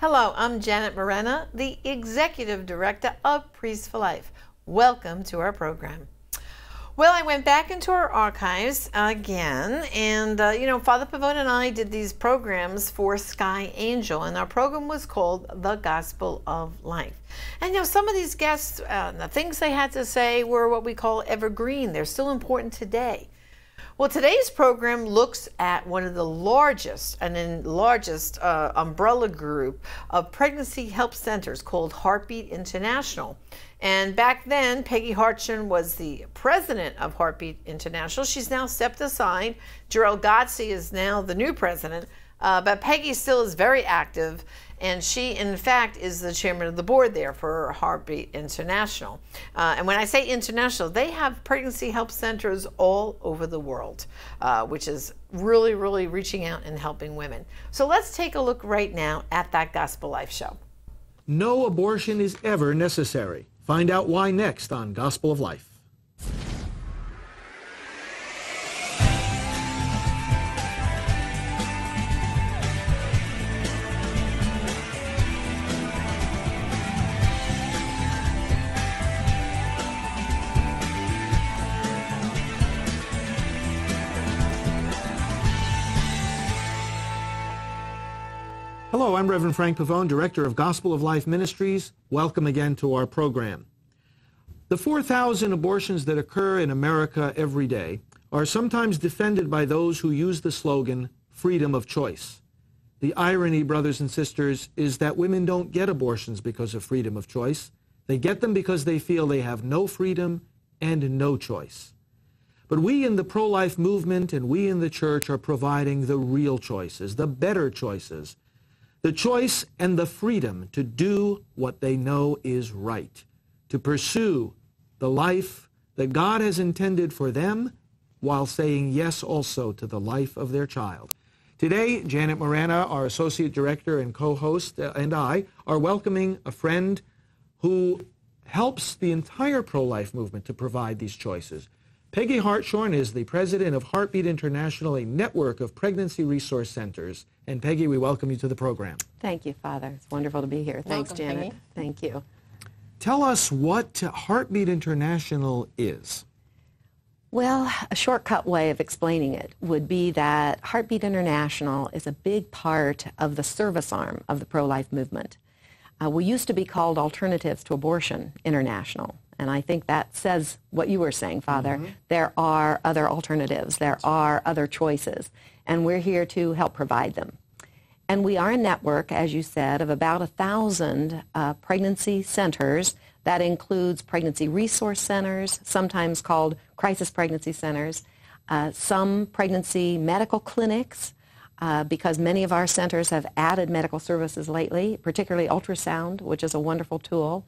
Hello, I'm Janet Morena, the Executive Director of Priests for Life. Welcome to our program. Well, I went back into our archives again, and Father Pavone and I did these programs for Sky Angel, and our program was called The Gospel of Life. And some of these guests, the things they had to say were what we call evergreen. They're still important today. Well, today's program looks at one of the largest umbrella group of pregnancy help centers called Heartbeat International. And back then, Peggy Hartshorn was the president of Heartbeat International. She's now stepped aside. Jarrell Godsey is now the new president, but Peggy still is very active. And she, in fact, is the chairman of the board there for Heartbeat International. And when I say international, they have pregnancy help centers all over the world, which is really, really reaching out and helping women. So let's take a look right now at that Gospel Life show. No abortion is ever necessary. Find out why next on Gospel of Life. Hello, I'm Reverend Frank Pavone, Director of Gospel of Life Ministries. Welcome again to our program. The 4,000 abortions that occur in America every day are sometimes defended by those who use the slogan, freedom of choice. The irony, brothers and sisters, is that women don't get abortions because of freedom of choice. They get them because they feel they have no freedom and no choice. But we in the pro-life movement and we in the church are providing the real choices, the better choices, the choice and the freedom to do what they know is right, to pursue the life that God has intended for them while saying yes also to the life of their child. Today, Janet Morena, our Associate Director and co-host, and I are welcoming a friend who helps the entire pro-life movement to provide these choices. Peggy Hartshorn is the president of Heartbeat International, a network of pregnancy resource centers. And Peggy, we welcome you to the program. Thank you, Father. It's wonderful to be here. Thanks, Welcome, Janet. Peggy. Thank you. Tell us what Heartbeat International is. Well, a shortcut way of explaining it would be that Heartbeat International is a big part of the service arm of the pro-life movement. We used to be called Alternatives to Abortion International. And I think that says what you were saying, Father. Mm-hmm. There are other alternatives. There are other choices. And we're here to help provide them. And we are a network, as you said, of about 1,000 pregnancy centers. That includes pregnancy resource centers, sometimes called crisis pregnancy centers, some pregnancy medical clinics, because many of our centers have added medical services lately, particularly ultrasound, which is a wonderful tool.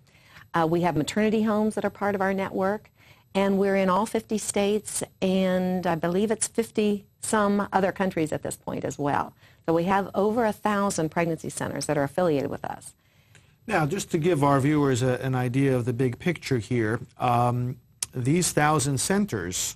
We have maternity homes that are part of our network, and we're in all 50 states, and I believe it's 50-some other countries at this point as well. So we have over 1,000 pregnancy centers that are affiliated with us. Now, just to give our viewers an idea of the big picture here, these 1,000 centers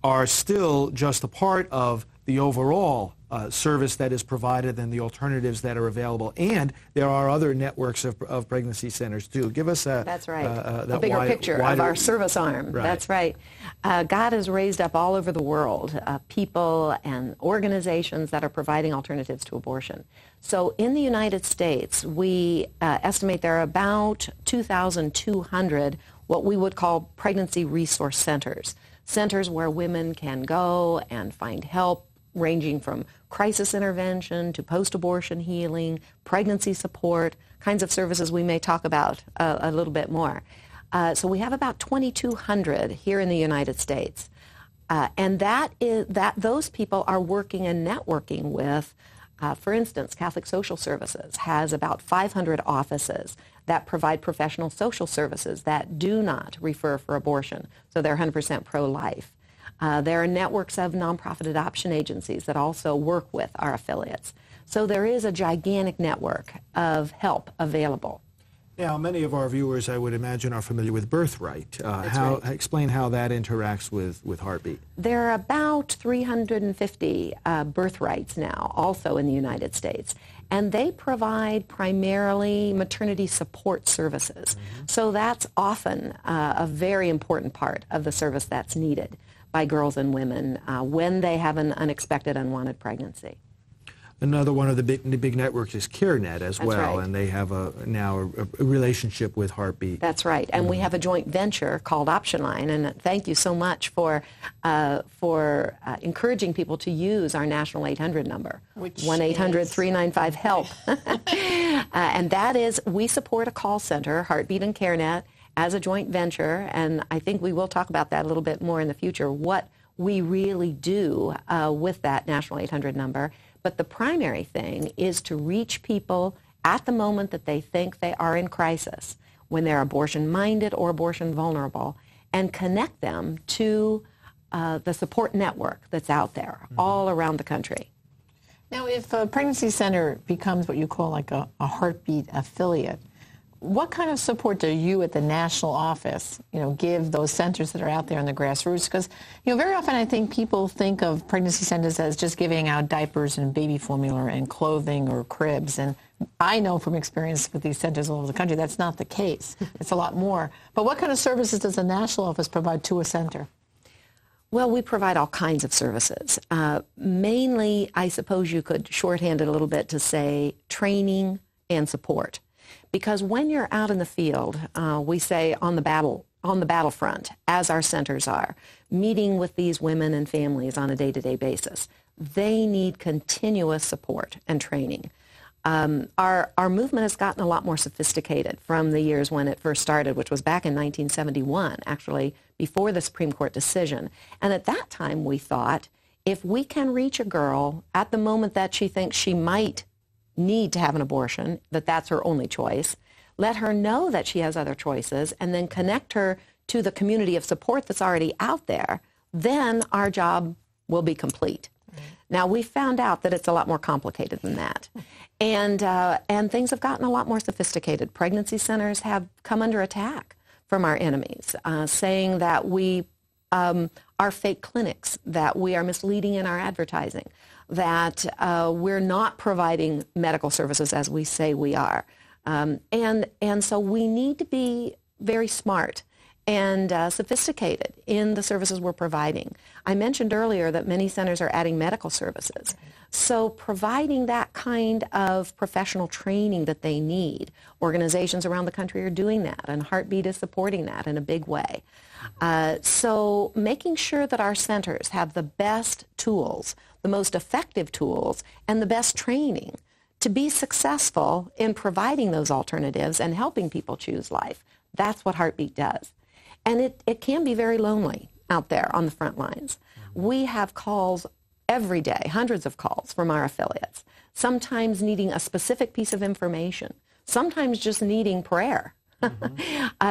are still just a part of the overall service that is provided and the alternatives that are available. And there are other networks of pregnancy centers, too. Give us That's right. A bigger picture of our service arm. Right. That's right. God has raised up all over the world people and organizations that are providing alternatives to abortion. So in the United States, we estimate there are about 2,200 what we would call pregnancy resource centers, centers where women can go and find help, ranging from crisis intervention to post-abortion healing, pregnancy support, kinds of services we may talk about a little bit more. So we have about 2,200 here in the United States. And those people are working and networking with, for instance, Catholic Social Services has about 500 offices that provide professional social services that do not refer for abortion. So they're 100% pro-life. There are networks of nonprofit adoption agencies that also work with our affiliates. So there is a gigantic network of help available. Now, many of our viewers, I would imagine, are familiar with Birthright. Right. Explain how that interacts with Heartbeat. There are about 350 birthrights now, also in the United States. and they provide primarily maternity support services. So that's often a very important part of the service that's needed by girls and women when they have an unexpected, unwanted pregnancy. Another one of the big networks is CareNet as well, right. and they have now a relationship with Heartbeat. That's right, and we have a joint venture called Option Line, and thank you so much for encouraging people to use our national 800 number, 1-800-395-HELP. And that is, we support a call center, Heartbeat and CareNet, as a joint venture, and I think we will talk about that a little bit more in the future, what we really do with that national 800 number. But the primary thing is to reach people at the moment that they think they are in crisis, when they're abortion-minded or abortion-vulnerable, and connect them to the support network that's out there all around the country. Now, if a pregnancy center becomes what you call like a Heartbeat affiliate, what kind of support do you at the national office, give those centers that are out there in the grassroots? Because, very often I think people think of pregnancy centers as just giving out diapers and baby formula and clothing or cribs. And I know from experience with these centers all over the country that's not the case. It's a lot more. But what kind of services does the national office provide to a center? Well, we provide all kinds of services. Mainly, I suppose you could shorthand it a little bit to say training and support. Because when you're out in the field, we say on the battlefront, as our centers are, meeting with these women and families on a day-to-day basis, they need continuous support and training. Our movement has gotten a lot more sophisticated from the years when it first started, which was back in 1971, actually before the Supreme Court decision. And at that time, we thought, if we can reach a girl at the moment that she thinks she might need to have an abortion, that's her only choice, let her know that she has other choices, and then connect her to the community of support that's already out there, then our job will be complete. Now, we found out that it's a lot more complicated than that. And things have gotten a lot more sophisticated. Pregnancy centers have come under attack from our enemies, saying that we are fake clinics, that we are misleading in our advertising, that we're not providing medical services as we say we are. And so we need to be very smart and sophisticated in the services we're providing. I mentioned earlier that many centers are adding medical services. So providing that kind of professional training that they need, organizations around the country are doing that, and Heartbeat is supporting that in a big way. So making sure that our centers have the best tools, the most effective tools, and the best training to be successful in providing those alternatives and helping people choose life. That's what Heartbeat does. And it can be very lonely out there on the front lines. We have calls every day, hundreds of calls from our affiliates, sometimes needing a specific piece of information, sometimes just needing prayer.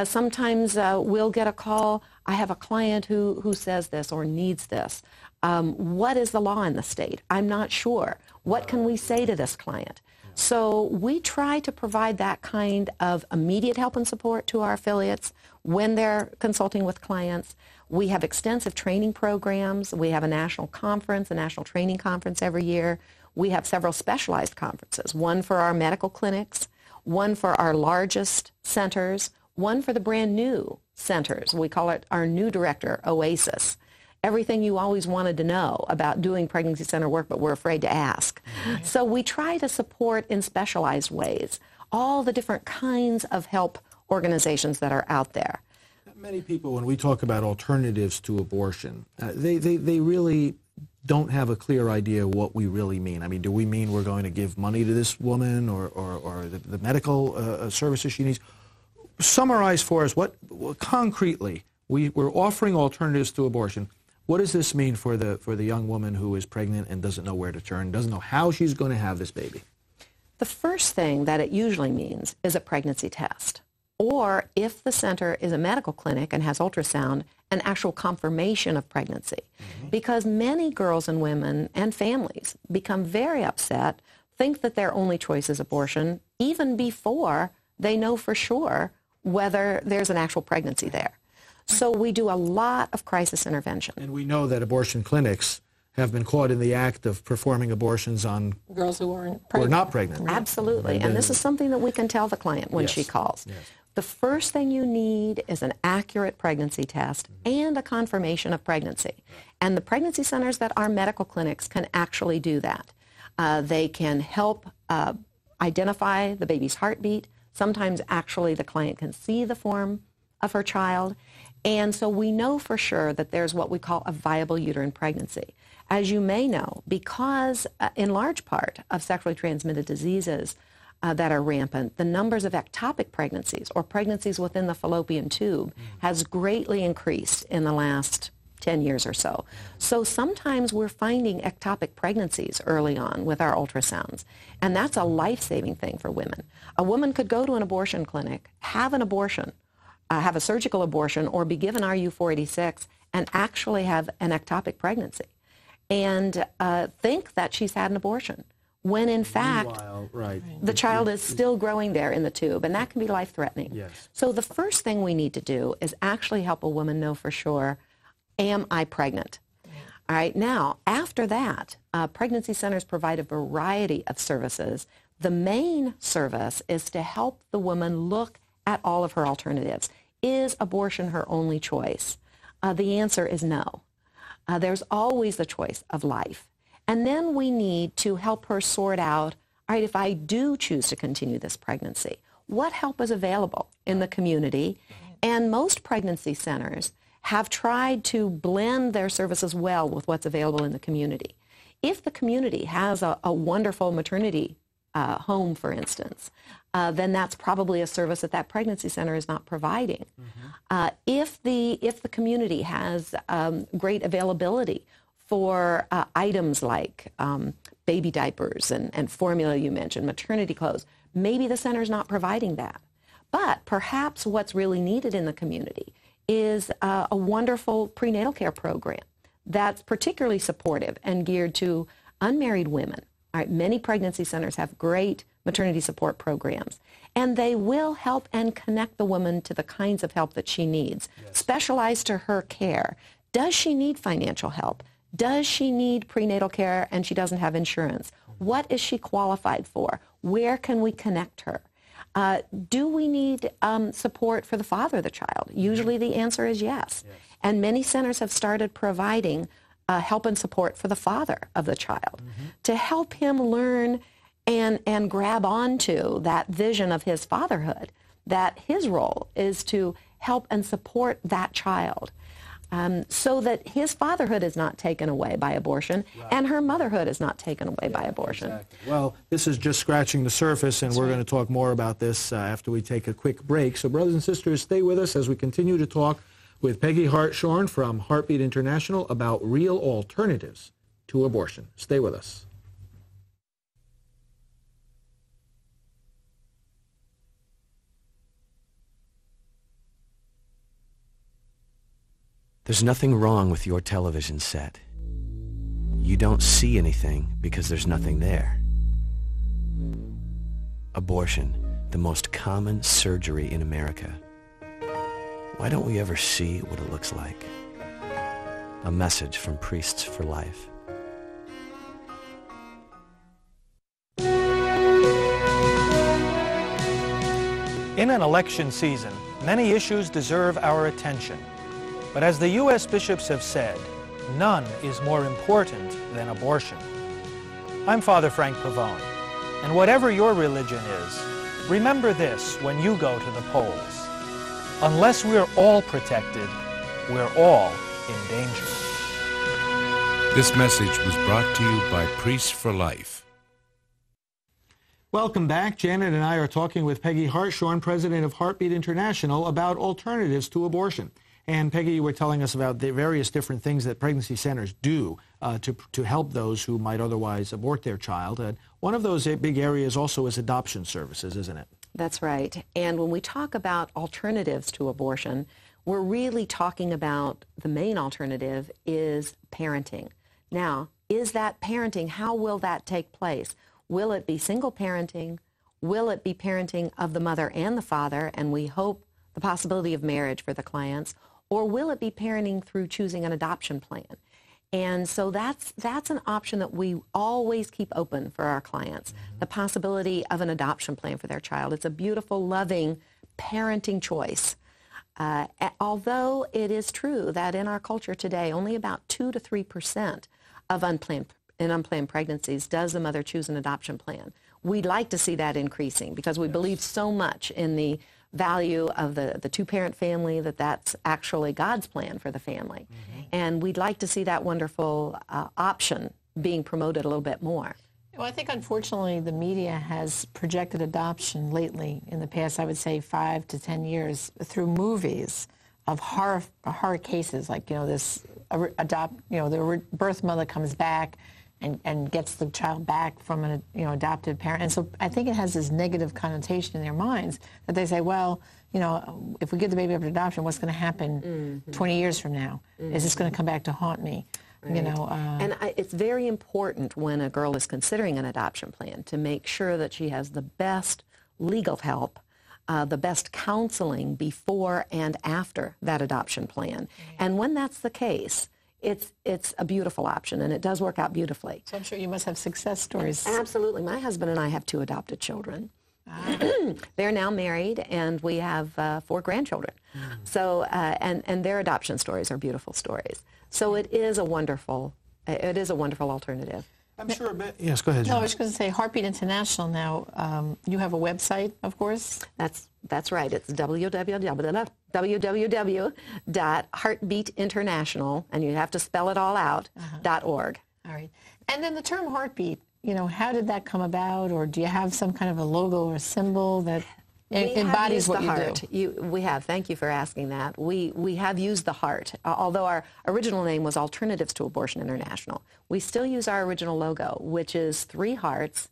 Sometimes we'll get a call, I have a client who says this or needs this. What is the law in the state? I'm not sure. What can we say to this client? So we try to provide that kind of immediate help and support to our affiliates when they're consulting with clients. We have extensive training programs. We have a national conference, a national training conference every year. We have several specialized conferences, one for our medical clinics, one for our largest centers, one for the brand new centers. We call it our new director, Oasis. Everything you always wanted to know about doing pregnancy center work, but were afraid to ask. So we try to support in specialized ways all the different kinds of help organizations that are out there. Many people, when we talk about alternatives to abortion, they really don't have a clear idea what we really mean. I mean, do we mean we're going to give money to this woman or the medical services she needs? Summarize for us what concretely we're offering alternatives to abortion. What does this mean for the young woman who is pregnant and doesn't know where to turn, doesn't know how she's going to have this baby? The first thing that it usually means is a pregnancy test. Or if the center is a medical clinic and has ultrasound, an actual confirmation of pregnancy. Because many girls and women and families become very upset, think that their only choice is abortion, even before they know for sure whether there's an actual pregnancy there. So we do a lot of crisis intervention. And we know that abortion clinics have been caught in the act of performing abortions on Girls who weren't who are pregnant. not pregnant. Absolutely. And this is something that we can tell the client when Yes. she calls. Yes. The first thing you need is an accurate pregnancy test and a confirmation of pregnancy. And the pregnancy centers that are medical clinics can actually do that. They can help identify the baby's heartbeat. Sometimes actually the client can see the form of her child. And so we know for sure that there's what we call a viable uterine pregnancy. As you may know, because in large part of sexually transmitted diseases that are rampant, the numbers of ectopic pregnancies or pregnancies within the fallopian tube has greatly increased in the last 10 years or so. So sometimes we're finding ectopic pregnancies early on with our ultrasounds, and that's a life-saving thing for women. A woman could go to an abortion clinic, have an abortion, have a surgical abortion, or be given RU-486 and actually have an ectopic pregnancy and think that she's had an abortion, when in fact the child is still growing there in the tube, and that can be life-threatening. Yes. So the first thing we need to do is actually help a woman know for sure, am I pregnant? All right, now, after that, pregnancy centers provide a variety of services. The main service is to help the woman look at all of her alternatives. Is abortion her only choice? The answer is no. There's always the choice of life. And then we need to help her sort out, all right, if I do choose to continue this pregnancy, what help is available in the community? And most pregnancy centers have tried to blend their services well with what's available in the community. If the community has a wonderful maternity home, for instance, then that's probably a service that that pregnancy center is not providing. If the community has great availability for items like baby diapers and formula you mentioned, maternity clothes, maybe the center's not providing that. But perhaps what's really needed in the community is a wonderful prenatal care program that's particularly supportive and geared to unmarried women. All right, many pregnancy centers have great maternity support programs, and they will help and connect the woman to the kinds of help that she needs, specialized to her care. Does she need financial help? Does she need prenatal care and she doesn't have insurance? What is she qualified for? Where can we connect her? Do we need support for the father of the child? Usually the answer is yes. And many centers have started providing help and support for the father of the child to help him learn and grab onto that vision of his fatherhood, that his role is to help and support that child. So that his fatherhood is not taken away by abortion, and her motherhood is not taken away by abortion. Exactly. Well, this is just scratching the surface, and we're going to talk more about this after we take a quick break. So brothers and sisters, stay with us as we continue to talk with Peggy Hartshorn from Heartbeat International about real alternatives to abortion. Stay with us. There's nothing wrong with your television set. You don't see anything because there's nothing there. Abortion, the most common surgery in America. Why don't we ever see what it looks like? A message from Priests for Life. In an election season, many issues deserve our attention. But as the U.S. bishops have said, none is more important than abortion. I'm Father Frank Pavone, and whatever your religion is, remember this when you go to the polls. Unless we're all protected, we're all in danger. This message was brought to you by Priests for Life. Welcome back. Janet and I are talking with Peggy Hartshorn, president of Heartbeat International, about alternatives to abortion. And Peggy, you were telling us about the various different things that pregnancy centers do to help those who might otherwise abort their child. And one of those big areas also is adoption services, isn't it? That's right. And when we talk about alternatives to abortion, we're really talking about the main alternative is parenting. Now, is that parenting? How will that take place? Will it be single parenting? Will it be parenting of the mother and the father? And we hope the possibility of marriage for the clients. Or will it be parenting through choosing an adoption plan? And so that's an option that we always keep open for our clients, the possibility of an adoption plan for their child. It's a beautiful, loving parenting choice. Although it is true that in our culture today, only about 2 to 3% of unplanned pregnancies does the mother choose an adoption plan. We'd like to see that increasing because we believe so much in the value of the two-parent family, that's actually God's plan for the family. And we'd like to see that wonderful option being promoted a little bit more. Well, I think unfortunately the media has projected adoption lately in the past, I would say 5 to 10 years, through movies of horror cases, like, the birth mother comes back and gets the child back from an adopted parent. And so I think it has this negative connotation in their minds that they say, well, if we give the baby up to adoption, what's going to happen 20 years from now? Is this going to come back to haunt me? Right. And it's very important when a girl is considering an adoption plan to make sure that she has the best legal help, the best counseling before and after that adoption plan. And when that's the case, it's a beautiful option, and it does work out beautifully. So I'm sure you must have success stories. Absolutely. My husband and I have 2 adopted children. They're now married, and we have 4 grandchildren. So, and their adoption stories are beautiful stories. So it is a wonderful alternative. I'm sure. Yes, go ahead, John. No, I was going to say Heartbeat International. Now, you have a website, of course. That's right. It's www.heartbeatinternational, and you have to spell it all out, .org. All right. And then the term heartbeat, how did that come about, or do you have some kind of a logo or symbol that embodies what you do? We have. Thank you for asking that. We have used the heart. Although our original name was Alternatives to Abortion International, we still use our original logo, which is 3 hearts,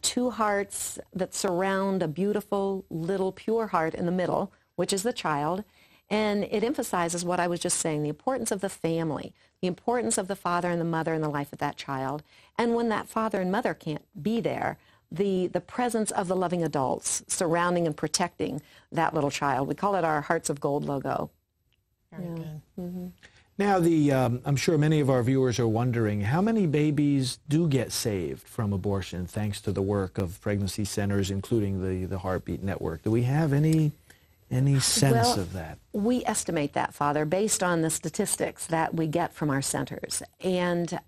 2 hearts that surround a beautiful little pure heart in the middle, which is the child. And it emphasizes what I was just saying, the importance of the family, the importance of the father and the mother in the life of that child. And when that father and mother can't be there, the presence of the loving adults surrounding and protecting that little child. We call it our Hearts of Gold logo. Very good. Now, I'm sure many of our viewers are wondering, how many babies do get saved from abortion thanks to the work of pregnancy centers, including the Heartbeat Network? Do we have any sense of that? We estimate that, Father, based on the statistics that we get from our centers. And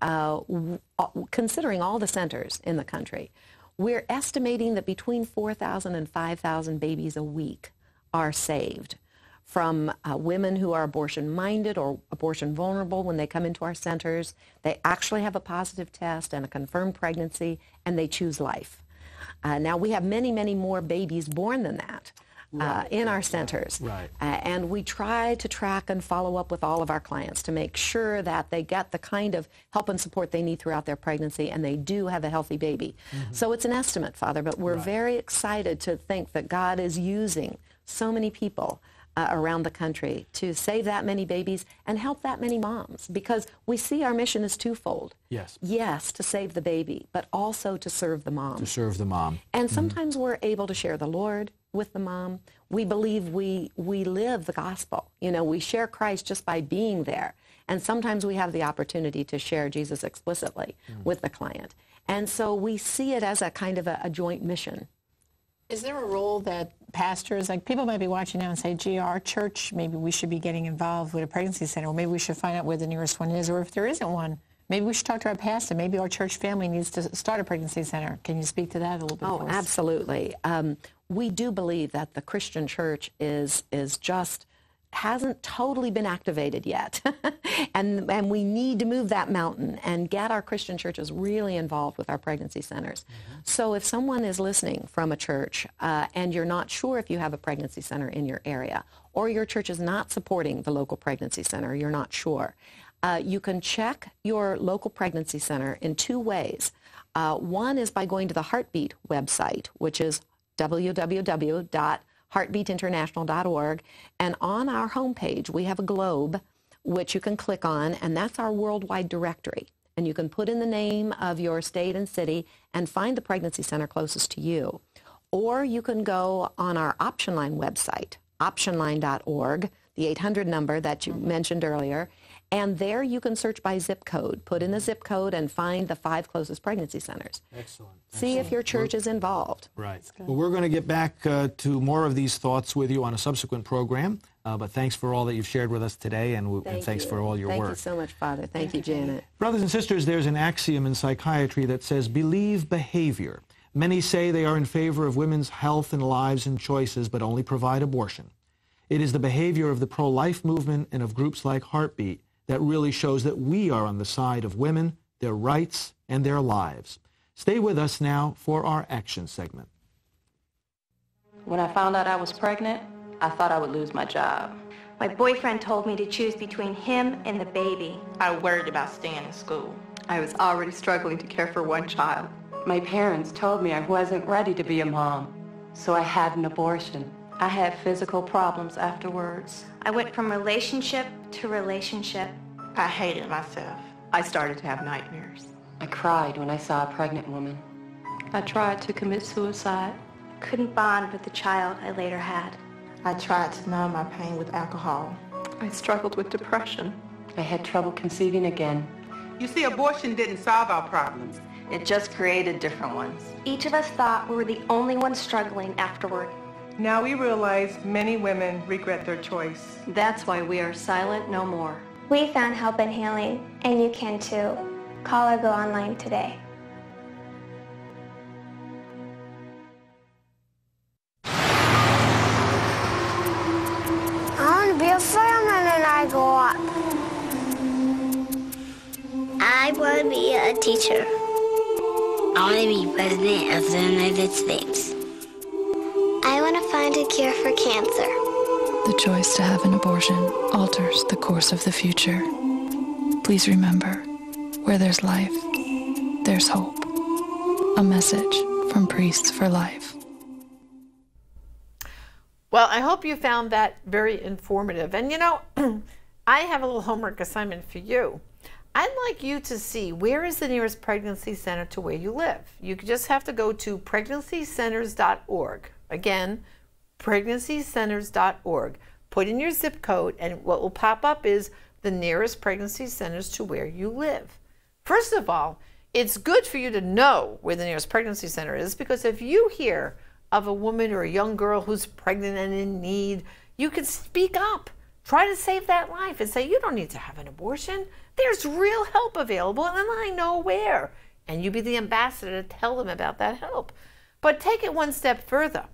considering all the centers in the country, we're estimating that between 4,000 and 5,000 babies a week are saved from women who are abortion-minded or abortion-vulnerable when they come into our centers. They actually have a positive test and a confirmed pregnancy, and they choose life. Now, we have many, many more babies born than that. In our centers. Right. And we try to track and follow up with all of our clients to make sure that they get the kind of help and support they need throughout their pregnancy, and they do have a healthy baby. So it's an estimate, Father, but we're very excited to think that God is using so many people around the country to save that many babies and help that many moms, because we see our mission is twofold. Yes. Yes, to save the baby, but also to serve the mom. To serve the mom. And sometimes we're able to share the Lord with the mom. We believe we live the gospel. We share Christ just by being there. And sometimes we have the opportunity to share Jesus explicitly with the client. And so we see it as a kind of a joint mission. Is there a role that pastors, like people might be watching now and say, gee, our church, maybe we should be getting involved with a pregnancy center, or maybe we should find out where the nearest one is, or if there isn't one, maybe we should talk to our pastor. Maybe our church family needs to start a pregnancy center. Can you speak to that a little bit for us? Absolutely. We do believe that the Christian church hasn't totally been activated yet. and we need to move that mountain and get our Christian churches really involved with our pregnancy centers. So if someone is listening from a church and you're not sure if you have a pregnancy center in your area, or your church is not supporting the local pregnancy center, you're not sure, you can check your local pregnancy center in 2 ways. One is by going to the Heartbeat website, which is www.heartbeatinternational.org, and on our homepage we have a globe which you can click on, and that's our worldwide directory, and you can put in the name of your state and city and find the pregnancy center closest to you. Or you can go on our Option Line website, optionline.org. the 800 number that you mentioned earlier, and there you can search by zip code. Put in the zip code and find the 5 closest pregnancy centers. Excellent. See if your church is involved. Right. Well, we're going to get back to more of these thoughts with you on a subsequent program, but thanks for all that you've shared with us today, and thanks for all your work. Thank you so much, Father. Thank you, Janet. Brothers and sisters, there's an axiom in psychiatry that says, believe behavior. Many say they are in favor of women's health and lives and choices, but only provide abortion. It is the behavior of the pro-life movement and of groups like Heartbeat that really shows that we are on the side of women, their rights, and their lives. Stay with us now for our action segment. When I found out I was pregnant, I thought I would lose my job. My boyfriend told me to choose between him and the baby. I worried about staying in school. I was already struggling to care for one child. My parents told me I wasn't ready to be a mom, so I had an abortion. I had physical problems afterwards. I went from relationship to relationship. I hated myself. I started to have nightmares. I cried when I saw a pregnant woman. I tried to commit suicide. Couldn't bond with the child I later had. I tried to numb my pain with alcohol. I struggled with depression. I had trouble conceiving again. You see, abortion didn't solve our problems. It just created different ones. Each of us thought we were the only ones struggling afterward. Now we realize many women regret their choice. That's why we are silent no more. We found help and healing, and you can too. Call or go online today. I want to be a fireman when I grow up. I want to be a teacher. I want to be president of the United States. I want to find a cure for cancer. The choice to have an abortion alters the course of the future. Please remember, where there's life, there's hope. A message from Priests for Life. Well, I hope you found that very informative. And you know, I have a little homework assignment for you. I'd like you to see where is the nearest pregnancy center to where you live. You just have to go to pregnancycenters.org. Again, pregnancycenters.org. Put in your zip code, and what will pop up is the nearest pregnancy centers to where you live. First of all, it's good for you to know where the nearest pregnancy center is, because if you hear of a woman or a young girl who's pregnant and in need, you can speak up. Try to save that life and say, you don't need to have an abortion. There's real help available, and I know where. And you be the ambassador to tell them about that help. But take it one step further.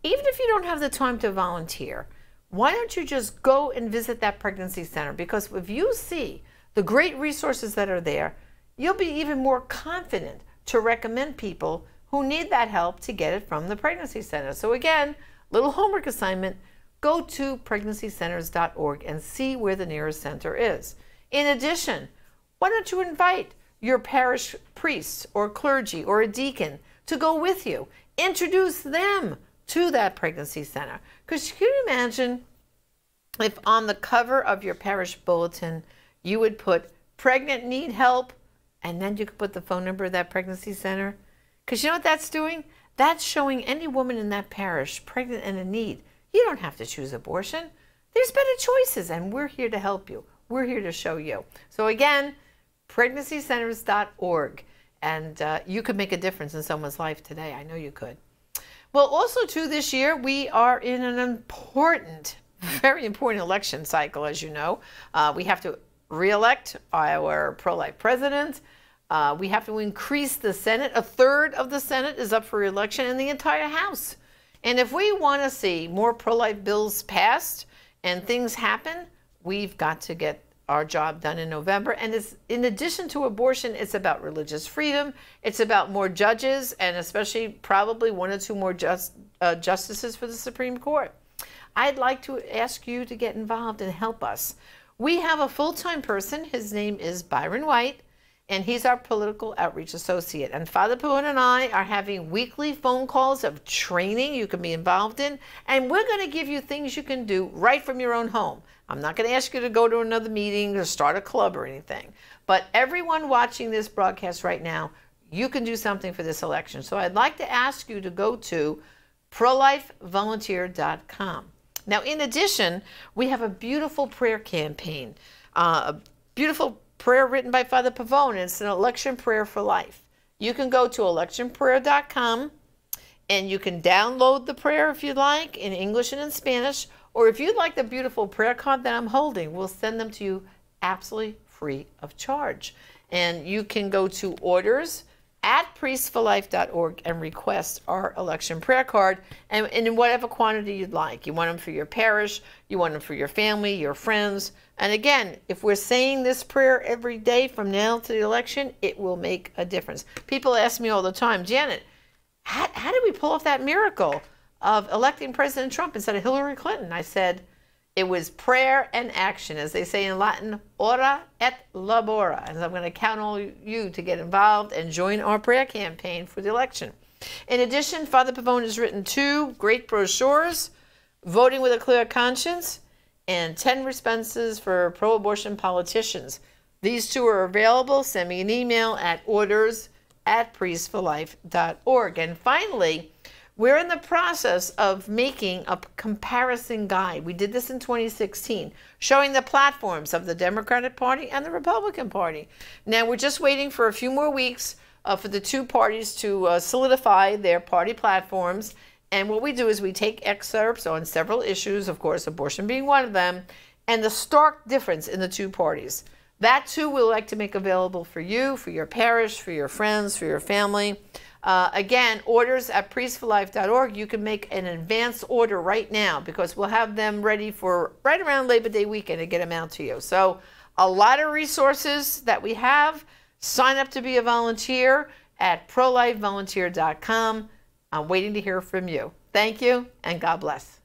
Even if you don't have the time to volunteer, why don't you just go and visit that pregnancy center? Because if you see the great resources that are there, you'll be even more confident to recommend people who need that help to get it from the pregnancy center. So again, little homework assignment, go to pregnancycenters.org and see where the nearest center is. In addition, why don't you invite your parish priest or clergy or a deacon to go with you? Introduce them to that pregnancy center. Because can you imagine if on the cover of your parish bulletin you would put pregnant need help, and then you could put the phone number of that pregnancy center? Because you know what that's doing? That's showing any woman in that parish pregnant and in need, you don't have to choose abortion. There's better choices, and we're here to help you. We're here to show you. So again, pregnancycenters.org, and you could make a difference in someone's life today. I know you could. Well, also too, this year we are in an important, very important election cycle, as you know. We have to re-elect our pro-life president. We have to increase the Senate. A third of the Senate is up for re-election, and the entire House. And if we want to see more pro-life bills passed and things happen, we've got to get our job done in November. And it's, in addition to abortion, it's about religious freedom. It's about more judges, and especially probably 1 or 2 more justices for the Supreme Court. I'd like to ask you to get involved and help us. We have a full-time person. His name is Byron White, and he's our political outreach associate. And Father Pavone and I are having weekly phone calls of training you can be involved in, and we're going to give you things you can do right from your own home. I'm not going to ask you to go to another meeting or start a club or anything, but everyone watching this broadcast right now, you can do something for this election. So I'd like to ask you to go to prolifevolunteer.com. Now, in addition, we have a beautiful prayer campaign, a beautiful prayer written by Father Pavone, and it's an election prayer for life. You can go to electionprayer.com and you can download the prayer if you'd like, in English and in Spanish, or if you'd like the beautiful prayer card that I'm holding, we'll send them to you absolutely free of charge. And you can go to orders@priestsforlife.org and request our election prayer card, and in whatever quantity you'd like. You want them for your parish, you want them for your family, your friends. And again, if we're saying this prayer every day from now to the election, it will make a difference. People ask me all the time, Janet, how did we pull off that miracle of electing President Trump instead of Hillary Clinton? I said, it was prayer and action. As they say in Latin, ora et labora. And I'm going to count on you to get involved and join our prayer campaign for the election. In addition, Father Pavone has written 2 great brochures, Voting with a Clear Conscience and 10 Responses for Pro-Abortion Politicians. These 2 are available. Send me an email at orders@priestsforlife.org. And finally, we're in the process of making a comparison guide. We did this in 2016, showing the platforms of the Democratic Party and the Republican Party. Now, we're just waiting for a few more weeks for the 2 parties to solidify their party platforms. And what we do is we take excerpts on several issues, of course, abortion being one of them, and the stark difference in the 2 parties. That, too, we'd like to make available for you, for your parish, for your friends, for your family. Again, orders@priestsforlife.org. You can make an advance order right now because we'll have them ready for right around Labor Day weekend to get them out to you. So a lot of resources that we have. Sign up to be a volunteer at prolifevolunteer.com. I'm waiting to hear from you. Thank you, and God bless.